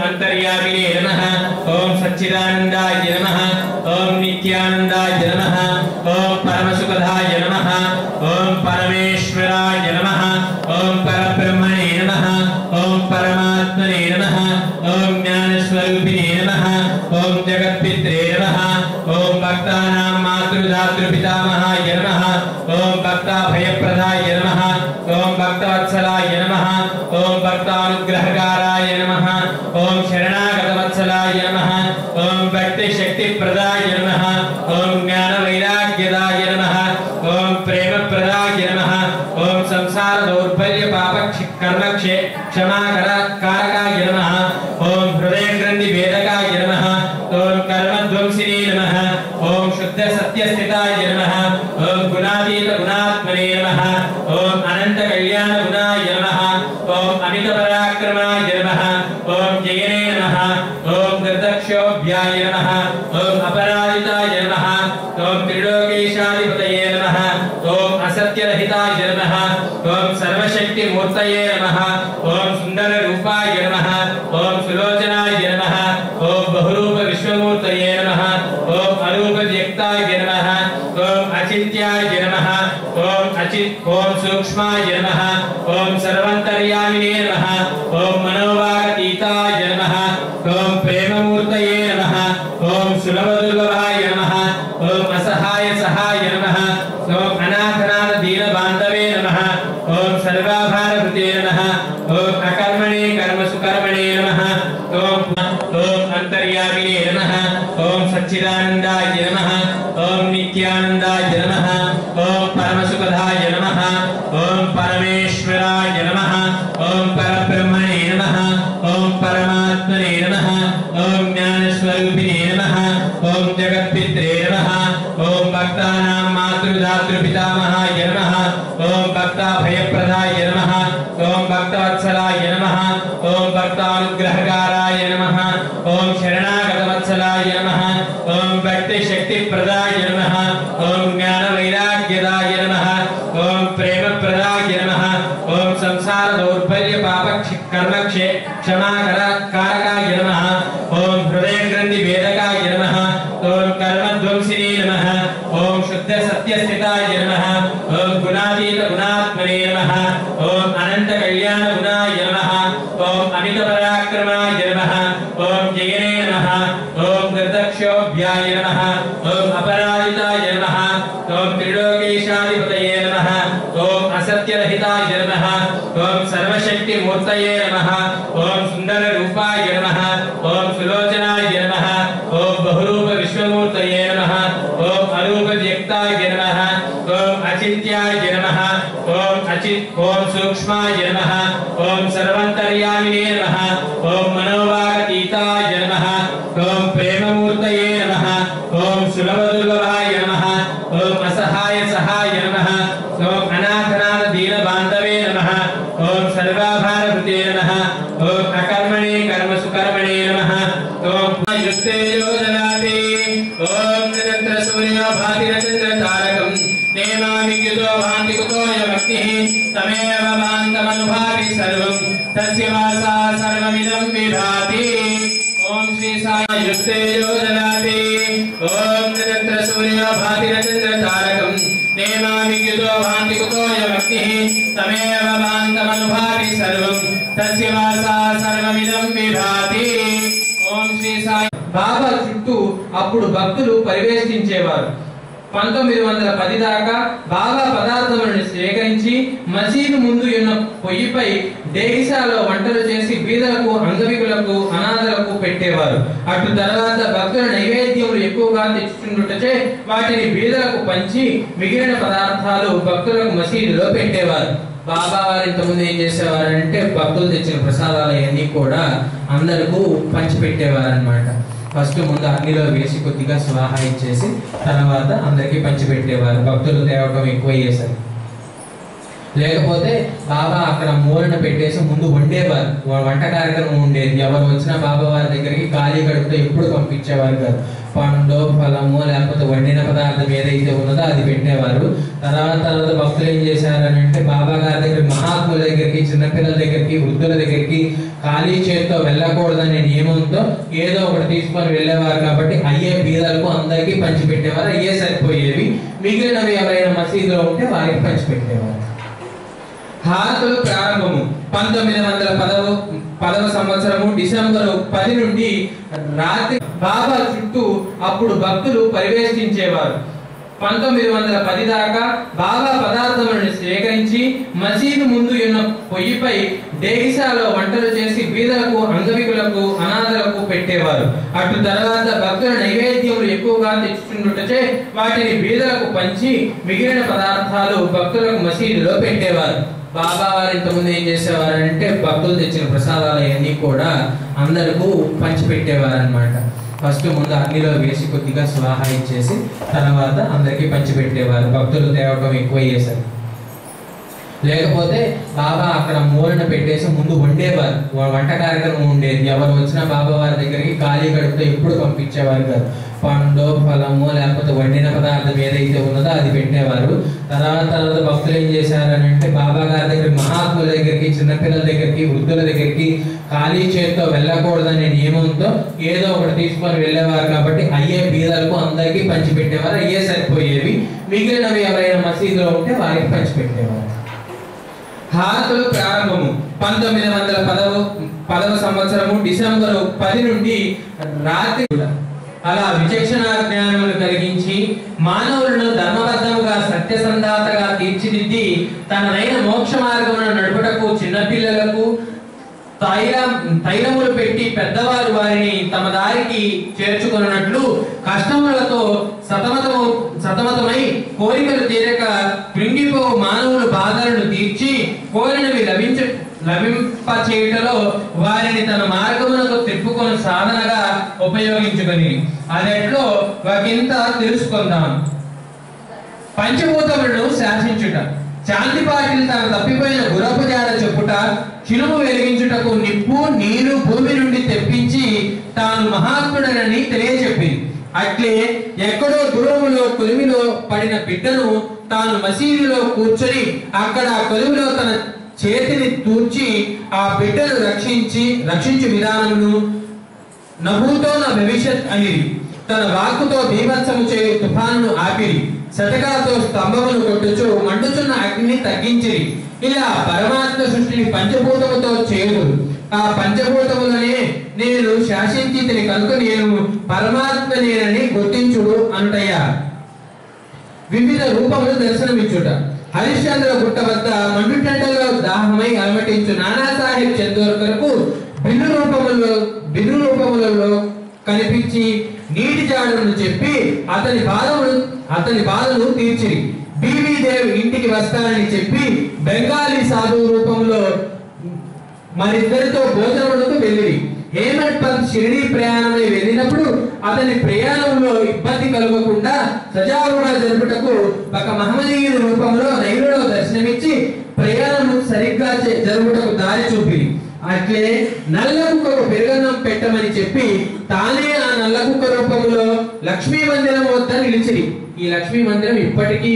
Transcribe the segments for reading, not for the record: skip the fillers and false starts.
अंतर्यामिने नमः। ओम सच्चिदानंदाय नमः। ओम नित्यानंदाय नमः। ओम परमसुखदाय नमः। ओम परमेश्वराय नमः। ओम परब्रह्मणे नमः। ओम परमात्मने नमः। ओम ज्ञानस्वरूपिणे नमः। ओम जगत्पित्रे नमः। ओम भक्तानां मातृदातृपितामहाय नमः। ओम भक्ताभयप्रदाय नमः। ओम भक्तवत्सलाय नमः। ओम भक्तानुग्रहकाराय नमः। ओम शरणागतवत्सलाय नमः। ओम भक्तिशक्तिप्रदाय नमः। ओम ज्ञानवैराग्यदाय नमः। ओम प्रेमप्रदाय नमः। ओम संसार दौर्बल्य पाप कर्म क्षमाकारकाय नमः। ओम हृदयग्रन्थि भेदकाय नमः। ओम कर्मध्वंसिने नमः। ओम शुद्ध सत्यस्थिताय नमः। ओम गुणातीत गुणात्मने नमः। ओम अनंत कल्याण गुणाय नमः। ओम अमित पराक्रमाय नमः। ओम जयने नमः। ओम निर्दक्षोभ्याय नमः। ओम अपराजिताय नमः। ओम त्रिलोकेशाधिपतये नमः। ओम असत्यरहिताय नमः। ओम सर्वशक्तिमूर्तये नमः। ओम सुंदर रूपाय नमः। ओम सुलोचनाय नमः। ओम बहुरूप विश्वमूर्तये नमः। ओम अरूप व्यक्ताय नमः। ओम अचित्याय नमः। ओम ओम सूक्ष्माय नमः। ओम सर्वंतर्यामिने नमः। ओम मनोवागतीताय नमः। ओम प्रेममूर्तये नमः। ओम सुलभदुर्लभाय नमः। ओम असहाय सहाय नमः। ओम अनाथनाथ दीनबान्धवे नमः। ओम सर्वाभारभृते नमः। ओम अकर्मणे कर्मसुकर्मणे नमः। ओम अंतर्यामिने नमः। ओम सच्चिदानंदाय नमः। ओम नित्यानंदाय नमः। ओम परमसुखदाय नमः। ओम परमेश्वराय नमः। ओम परब्रह्मणे नमः। ओम परमात्मने नमः। ओम ज्ञानस्वरूपिणे नमः। ओम जगत्पित्रे नमः। ओम भक्तानां मातृदातृपितामहाय नमः। ओम भक्ताभयप्रदाय नमः। ओम भक्तवत्सलाय नमः। ओम भक्तानुग्रहकाराय नमः। ओम शरणागतवत्सलाय नमः। ओम भक्तिशक्तिप्रदाय नमः। ओम ज्ञानवैराग्यदाय नमः। ओम प्रेमप्रदाय नमः। ओम संसार दौर्बल्य पाप कर्म क्षमाकारकाय नमः। ओम हृदयग्रन्थि भेदकाय नमः। ओम कर्मध्वंसिने नमः। ओम शुद्ध सत्यस्थिताय नमः। ओम गुणातीत गुणात्मने नमः। ओम अनंत कल्याण गुणाय नमः। ओम अमित पराक्रमाय नमः। ओम जयने नमः। ओम निर्दक्षोभ्याय नमः। ओम अपराजिताय नमः। ओम त्रिलोकेशाधिपतये नमः। ओम असत्यरहिताय नमः। ओम सर्वशक्तिमूर्तये नमः। ओम सुंदर रूपाय नमः। ओम सुलोचनाय नमः। ओम बहुरूप विश्वमूर्तये नमः। ओम अरूप व्यक्ताय नमः। ओम अचित्याय नमः। ओम सूक्ष्माय नमः। ओम सर्वंतर्यामिने नमः। ओम मनोवागतीताय नमः। ओम प्रेममूर्तये नमः। ओम सुलभदुर्लभाय नमः। ओम असहाय सहाय नमः। ओम अनाथनाथ दीनबान्धवे नमः। ओम सर्वाभारभृते नमः। ओम अकर्मणे कर्मसुकर्मणे नमः। ओम युक्ते योजनाते। ओम निरंतर सूर्यो भाति नक्षत्रतारकं नेमामि युतो भान्ति कुतो यमग्निः तमेव भान्तमनुभाति सर्वं तस्य वासा सर्वमिदं विभाति। ओम श्री साई युक्ते योजनाते। ओम निरंतर सूर्यो भाति नक्षत्रतारकं नेमामि युतो भान्ति कुतो यमग्निः तमेव भान्तमनुभाति सर्वं तस्य वासा सर्वमिदं विभाति। ओम श्री साई బాబా చుట్టూ అప్పుడు భక్తులు పరివేష్టించేవారు. 1910 దాకా బాబా పదార్థములను సేకరించి మసీదు ముందు ఉన్న పొయ్యిపై దేగిసాలో వంటలు చేసి బీదలకు, అంగవికులకు, అనాథలకు పెట్టేవారు. అటు తర్వాత భక్తుల నైవేద్యములు ఎక్కువగా తెచ్చుచుండుటచే వాటిని బీదలకు పంచి మిగిలిన పదార్థాలు భక్తులకు మసీదులో పెట్టేవారు. బాబా వారు ఇంతకుముందు ఏం చేసేవారంటే భక్తులు తెచ్చిన ప్రసాదాలన్నీ కూడా అందరికీ పంచిపెట్టేవారు అన్నమాట. ఫస్ట్ ముందు అగ్నిలో వేసి కొద్దిగా స్వాహా ఇచ్చేసి తర్వాత అందరికీ పంచిపెట్టేవారు. భక్తులు తేవడం ఎక్కువ అయ్యేసరికి లేకపోతే బాబా అక్కడ మూలన పెట్టేసి ముందు వండేవారు, వంట కార్యక్రమం ఉండేది. ఎవరు వచ్చినా బాబా వారి దగ్గరికి ఖాళీ కడుపుతో ఎప్పుడు పంపించేవారు కాదు. పండు ఫలము లేకపోతే వండిన పదార్థం ఏదైతే ఉన్నదో అది పెట్టేవారు. తర్వాత భక్తులు ఏం చేశారని అంటే బాబా గారి దగ్గర మహాత్ముల దగ్గరికి, చిన్నపిల్లల దగ్గరికి, వృద్ధుల దగ్గరికి ఖాళీ చేతితో వెళ్ళకూడదనే నియమంతో ఏదో ఒకటి తీసుకొని వెళ్ళేవారు. కాబట్టి అయ్యే బీదలకు అందరికీ పంచిపెట్టేవారు. అయ్యే సరిపోయేవి, మిగిలినవి ఎవరైనా మసీదులో ఉంటే వారికి పంచిపెట్టేవారు. హారతులు ప్రారంభము 1910వ సంవత్సరము డిసెంబరు 10 నుండి రాత్రి బాబా చుట్టూ అప్పుడు భక్తులు పరివేష్టించేవారు. 1910 దాకా బాబా పదార్థములను సేకరించి మసీదు ముందు ఉన్న పొయ్యిపై డేగిసాలో వంటలు చేసి బీదలకు, అంగవికులకు, అనాథలకు పెట్టేవారు. అటు తర్వాత భక్తుల నైవేద్యములు ఎక్కువగా తెచ్చుకుంటుంటే వాటిని బీదలకు పంచి మిగిలిన పదార్థాలు భక్తులకు మసీదులో పెట్టేవారు. బాబా వారు ఇంతకుముందు ఏం చేసేవారంటే భక్తులు తెచ్చిన ప్రసాదాలన్నీ కూడా అందరికీ పంచిపెట్టేవారు అన్నమాట. ఫస్ట్ ముందు అగ్నిలో వేసి కొద్దిగా స్వాహా ఇచ్చేసి తర్వాత అందరికీ పంచిపెట్టేవారు. భక్తులు తేవడం ఎక్కువ చేశారు. లేకపోతే బాబా అక్కడ మూలన పెట్టేసి ముందు వండేవారు, వంట కార్యక్రమం ఉండేది. ఎవరు వచ్చినా బాబా వారి దగ్గరికి ఖాళీ కడుపుతో ఎప్పుడు పంపించేవారు కాదు. పండు ఫలము లేకపోతే వండిన పదార్థం ఏదైతే ఉన్నదో అది పెట్టేవారు. తర్వాత భక్తులు ఏం చేశారని అంటే బాబా గారి దగ్గర మహాత్ముల దగ్గరికి, చిన్నపిల్లల దగ్గరికి, వృద్ధుల దగ్గరికి ఖాళీ చేతితో వెళ్ళకూడదనే నియమంతో ఏదో ఒకటి తీసుకొని వెళ్ళేవారు. కాబట్టి అయ్యే బీదలకు అందరికీ పంచిపెట్టేవారు. అయ్యే సరిపోయేవి, మిగిలినవి ఎవరైనా మసీదులో ఉంటే వారికి పంచిపెట్టేవారు. హారతులు ప్రారంభము 1910వ సంవత్సరము డిసెంబరు 10 నుండి రాత్రి అలా విచక్షణ జ్ఞానములు కలిగించి మానవులను ధర్మబద్ధముగా సత్యసంధాతగా తీర్చిదిద్ది తనదైన మోక్ష మార్గమును నడుపుటకు చిన్నపిల్లలకు తైలములు పెట్టి పెద్దవారు వారిని తమ దారికి చేర్చుకున్నట్లు కష్టములతో సతమతమై కోరికలు తీరక కృంగిపో మానవుల బాధలను తీర్చి కోరినవి లభింప చేయటలో వారిని తన మార్గమునకు తిప్పుకొని సాధనగా ఉపయోగించుకొని అదెట్లో ఒకంత తెలుసుకుందాం. పంచభూతములను శాసించుట, శాంతిపాటిని తన తప్పిపోయిన గురపు జాడ చెప్పుట, చిలుము వెలిగించుటకు నిప్పు నీరు భూమి నుండి తెప్పించి తాను మహాత్ముడనని తెలియచెప్పింది. అట్లే ఎక్కడో దూరములో కొలిమిలో పడిన బిడ్డను తాను మసీదులో కూర్చొని అక్కడ కొలిమిలో తన చేతిని తూర్చి ఆ బిడ్డను రక్షించు విధానమును నభూతో నా భవిష్యత్ అనిది. తన వాక్కుతో బీభత్సము చేయు తుఫానును ఆపిరి. శతకాలతో స్తంభమును కొట్టుచు మండుచున్న అగ్నిని తగ్గించిరి. ఇలా పరమాత్మ సృష్టిని పంచభూతముతో చేయదు. ఆ పంచభూతములనే నేను శాసించి తిని కనుక నేను పరమాత్మ నేనని గుర్తించుడు అనుటయ్యా. వివిధ రూపములు దర్శనమిచ్చుట. హరిశ్చంద్ర గుట్ట వద్ద మండుటెండలో దాహమై అలమటించు నానాసాహెబ్ చందోర్కర్కు బిల్లు రూపములలో కనిపించి నీటి జాడను చెప్పి అతని బాధను తీర్చిరి. బీవీ దేవ్ ఇంటికి వస్తానని చెప్పి బెంగాలీ సాధువు రూపంలో మరిద్దరితో భోజనములకు వెళ్ళిరి. హేమంత్ పంత్ షిరిడీ ప్రయాణమై వెళ్ళినప్పుడు అతని ప్రయాణంలో ఇబ్బంది కలగకుండా సజావుగా జరుపుటకు ఒక మహమ్మదీయుని రూపంలో రైలులో దర్శనమిచ్చి ప్రయాణము సరిగ్గా జరుపుటకు దారి చూపి అట్లే నల్ల కుక్కకు పెరుగన్నం పెట్టమని చెప్పి తానే ఆ నల్ల కుక్క రూపంలో లక్ష్మీ మందిరం వద్ద నిలిచిరి. ఈ లక్ష్మీ మందిరం ఇప్పటికీ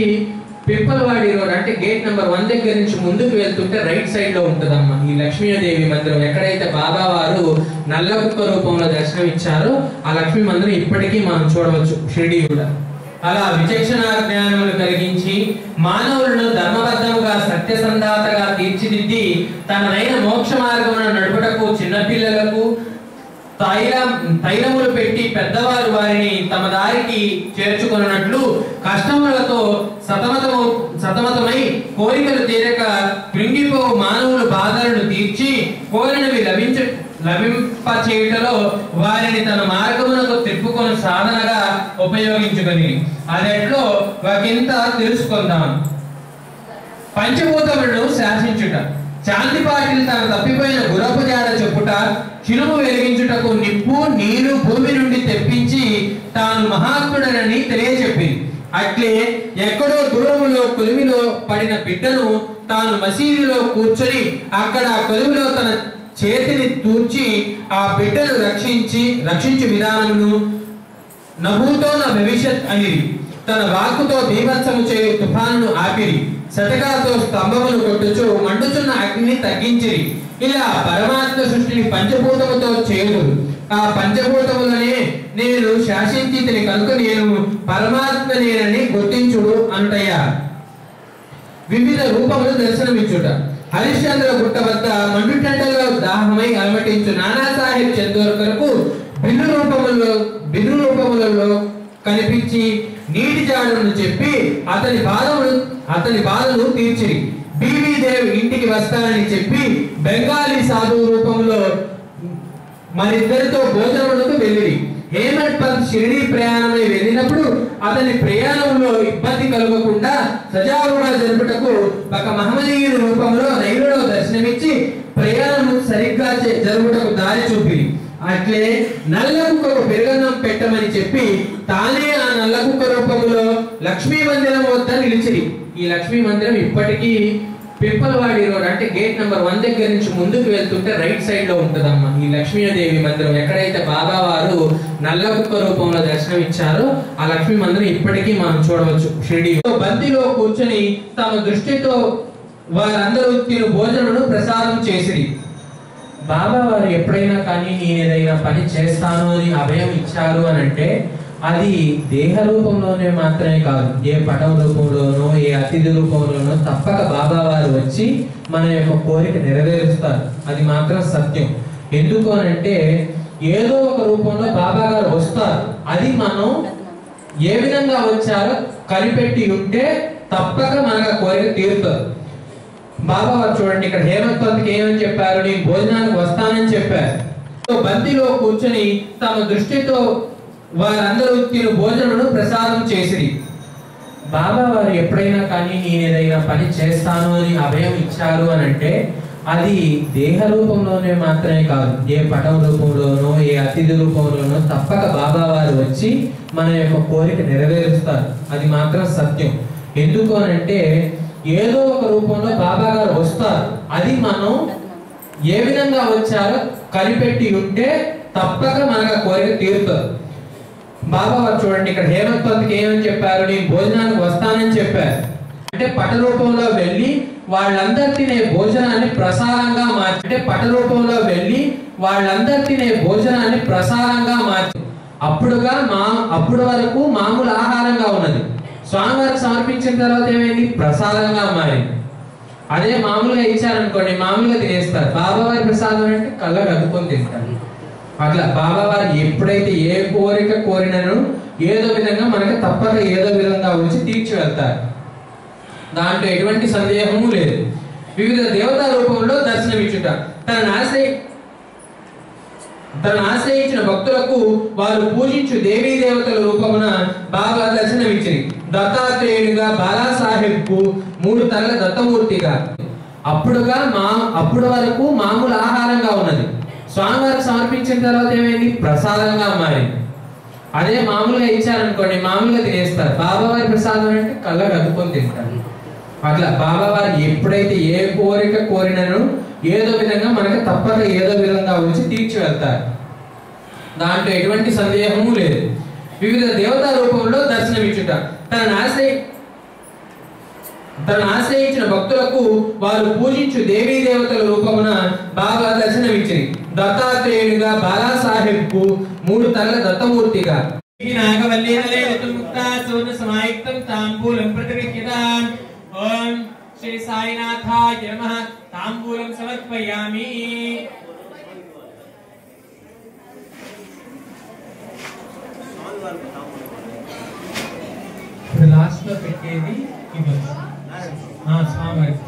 పిప్పలవాడి రోడ్ అంటే గేట్ నెంబర్ 1 దగ్గర నుంచి ముందుకు వెళ్తుంటే రైట్ సైడ్ లో ఉంటదమ్మా ఈ లక్ష్మీదేవి మందిరం. ఎక్కడైతే బాబా వారు నల్ల కుక్క రూపంలో దర్శనం ఇచ్చారో ఆ లక్ష్మీ మందిరం ఇప్పటికీ మనం చూడవచ్చు షిరిడీ కూడా. అలా విచక్షణ జ్ఞానములు కలిగించి మానవులను ధర్మబద్ధముగా సత్యసంధాతగా తీర్చిదిద్ది తనదైన మోక్ష మార్గమును నడుపుటకు చిన్నపిల్లలకు తైలములు పెట్టి పెద్దవారు వారిని తమ దారికి చేర్చుకున్నట్లు కష్టములతో సతమతమై కోరికలు తీరక కృంగిపో మానవుల బాధలను తీర్చి కోరినవి లభింప చేయటలో వారిని తన మార్గమునకు తిప్పుకొని సాధనగా ఉపయోగించుకొని అదెట్లో ఒకంత తెలుసుకుందాం. పంచభూతములను శాసించుట, శాంతిపాటిని తన తప్పిపోయిన గురపు జాడ చెప్పుట, చిలుము వెలిగించుటకు నిప్పు నీరు భూమి నుండి తెప్పించి తాను మహాత్ముడనని తెలియచెప్పింది. అట్లే ఎక్కడో దూరములో కొలిమిలో పడిన బిడ్డను తాను మసీదులో కూర్చొని అక్కడ కొలువులో తన చేతిని తూర్చి ఆ బిడ్డను రక్షించు విధానమును నభూతో నా భవిష్యత్ అని తన వాక్కుతో బీభత్సము చేయు తుఫానును ఆపిరి, శతకాలతో స్తంభమును కొట్టుచు మండుచున్న అగ్నిని తగ్గించిరి. ఇలా పరమాత్మ సృష్టిని పంచభూతముతో చేయుదు. ఆ పంచభూతములనే నేను శాసించి కనుక నేను పరమాత్మ నేనని గుర్తించుడు అంటయ్యా. వివిధ రూపములు దర్శనమిచ్చుట. హరిశ్చంద్ర గుట్ట వద్ద మండుటెండలో దాహమై అలమటించు నానాసాహెబ్ చందోర్కర్కు బిల్లు రూపములలో కనిపించి నీటి జాడను చెప్పి అతని బాధను తీర్చిరి. బీవీ దేవ్ ఇంటికి వస్తానని చెప్పి బెంగాలీ సాధువు రూపంలో మరిద్దరితో భోజనములకు వెళ్ళిరి. హేమంత్ పంత్ షిరిడి ప్రయాణమై వెళ్ళినప్పుడు అతని ప్రయాణంలో ఇబ్బంది కలగకుండా సజావుగా జరుపుటకు ఒక మహమ్మదీయుని రూపంలో రైలులో దర్శనమిచ్చి ప్రయాణం సరిగ్గా జరుపుటకు దారి చూపిరి. అట్లే నల్ల కుక్కకు పెరుగన్నం పెట్టమని చెప్పి తానే ఆ నల్ల కుక్క రూపంలో లక్ష్మీ మందిరం వద్ద నిలిచిరి. ఈ లక్ష్మీ మందిరం ఇప్పటికీ పిప్పలవాడి రోడ్ అంటే గేట్ నెంబర్ 1 దగ్గర నుంచి ముందుకు వెళ్తుంటే రైట్ సైడ్ లో ఉంటదమ్మా ఈ లక్ష్మీదేవి మందిరం. ఎక్కడైతే బాబా వారు నల్ల కుక్క రూపంలో దర్శనం ఇచ్చారో ఆ లక్ష్మీ మందిరం ఇప్పటికీ మనం చూడవచ్చు షిరిడి. బంతిలో కూర్చొని తమ దృష్టితో వారందరూ తిను భోజనమును ప్రసాదం చేసిరి. బాబా వారు ఎప్పుడైనా కానీ నేను ఏదైనా పని చేస్తాను అని అభయం ఇచ్చారు అని అంటే అది దేహ రూపంలోనే మాత్రమే కాదు, ఏ పటం రూపంలోనో ఏ అతిథి రూపంలోనో తప్పక బాబా వారు వచ్చి మన యొక్క కోరిక నెరవేరుస్తారు. అది మాత్రం సత్యం. ఎందుకు అని అంటే ఏదో ఒక రూపంలో బాబా గారు వస్తారు. అది మనం ఏ విధంగా వచ్చారో కనిపెట్టి ఉంటే తప్పక మన కోరిక తీరుతుంది. బాబా వారు చూడండి ఇక్కడ హేమంత్ పంత్కి ఏమని చెప్పారు, నేను భోజనానికి వస్తానని చెప్పారు. బంతిలో కూర్చొని తమ దృష్టితో వారందరూ తిను భోజనమును ప్రసాదం చేసిరి. బాబా వారు ఎప్పుడైనా కానీ నేను ఏదైనా పని చేస్తాను అని అభయం ఇచ్చారు అని అంటే అది దేహ రూపంలోనే మాత్రమే కాదు, ఏ పటం రూపంలోనో ఏ అతిథి రూపంలోనో తప్పక బాబా వారు వచ్చి మన యొక్క కోరిక నెరవేరుస్తారు. అది మాత్రం సత్యం. ఎందుకు అని అంటే ఏదో ఒక రూపంలో బాబా గారు వస్తారు. అది మనం ఏ విధంగా వచ్చారో కనిపెట్టి ఉంటే తప్పక మన కోరిక తీరుతుంది. బాబా వారు చూడండి ఇక్కడ హేమంత్ పంత్కి ఏమని చెప్పారు, నేను భోజనానికి వస్తానని చెప్పారు. అంటే పట రూపంలో వెళ్ళి వాళ్ళందరూ తినే భోజనాన్ని ప్రసాదంగా మార్చి అప్పుడు వరకు మామూలు ఆహారంగా ఉన్నది. స్వామివారికి సమర్పించిన తర్వాత ఏమైంది, ప్రసాదంగా మారింది. అదే మామూలుగా ఇచ్చారనుకోండి మామూలుగా తినేస్తారు. బాబావారి ప్రసాదం అంటే కళ్ళకు అద్దుకొని తింటారు. అట్లా బాబావారు ఎప్పుడైతే ఏ కోరిక కోరినను ఏదో విధంగా మనకి తప్పక ఏదో విధంగా వచ్చి తీర్చి వెళ్తారు. దాంట్లో ఎటువంటి సందేహము లేదు. వివిధ దేవతా రూపంలో దర్శనమిచ్చుట. తను ఆశ్రయించిన భక్తులకు వారు పూజించు దేవీ దేవతల రూపమున బాబా దర్శనమిచ్చింది. దత్తాత్రేయుడిగా, బాలాసాహెబ్ కు 3 తలల దత్తమూర్తిగా. అప్పుడు వరకు మామూలు ఆహారంగా ఉన్నది. స్వామివారికి సమర్పించిన తర్వాత ఏమైంది, ప్రసాదంగా మారింది. అదే మామూలుగా ఇచ్చారనుకోండి మామూలుగా తినేస్తారు. బాబావారి ప్రసాదం అంటే కళ్ళకు అద్దుకొని తింటారు. అట్లా బాబావారు ఎప్పుడైతే ఏ కోరిక కోరినను ఏదో విధంగా మనకి తప్పక ఏదో విధంగా వచ్చి తీర్చి వెళ్తారు. దాంట్లో ఎటువంటి సందేహము లేదు. వివిధ దేవతా రూపంలో దర్శనమిచ్చుట. తను ఆశ్రయించిన భక్తులకు వారు పూజించు దేవీ దేవతల రూపమున బాబా దర్శనమిచ్చింది. దత్తాత్రేయుడిగా, బాలాసాహెబ్ కు 3 తలల దత్తమూర్తిగా. ఓం శ్రీ సాయినాథాయ నమః. తాంబూలం సమర్పయామి. లాస్ట్ లో పెట్టేది స్వామివారికి.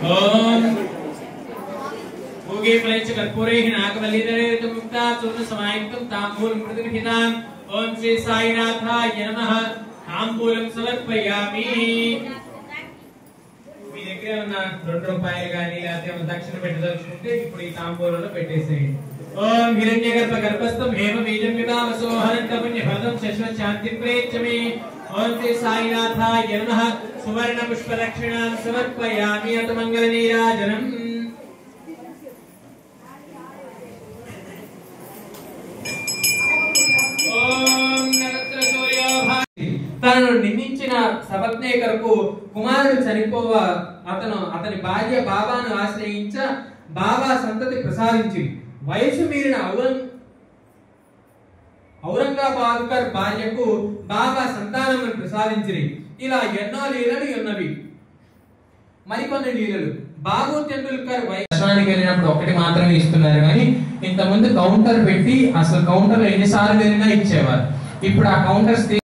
ఓం భూగే ఫలైచ కర్పూరైః నాగవల్లీధరేతుం ముక్తా చూర్ణ సమాయుక్తం తాంబూలం ప్రతిగృహీతాం. ఓం శ్రీ సాయినాథాయ నమః. తాంబూలం సమర్పయామి. మీ దగ్గర ఉన్న 2 రూపాయలు కానీ లేకపోతే దక్షిణ పెట్టదలుచుకుంటే ఇప్పుడు ఈ తాంబూలంలో పెట్టేసేయండి. ओम हिरण्यगर्भ गर्भस्थं हेम बीजं पितामसो हरन्त पुण्यफलं शश्वत शांति प्रेक्षमे ओम श्री साईनाथाय नमः सुवर्ण पुष्प दक्षिणां समर्पयामि अत मंगल नीराजनम् ओम नरत्र सूर्योभाति తనను నిందించిన సపత్నేకరకు కుమారుడు చనిపోవ అతని భార్య బాబాను ఆశ్రయించ బాబా సంతతి ప్రసాదించింది వయసు మీరిన ఔరంగాబాద్కర్ భార్యకు బాబా సంతానమును ప్రసాదించిరి ఇలా ఎన్నో లీలలు ఉన్నవి మరికొన్ని లీలలు బాబు తెండూల్కర్ దర్శనానికి వెళ్ళినప్పుడు ఒకటి మాత్రమే ఇస్తున్నారు కానీ ఇంత ముందు కౌంటర్ పెట్టి అసలు కౌంటర్ ఎన్నిసార్లు వెళ్ళినా ఇచ్చేవారు ఇప్పుడు ఆ కౌంటర్స్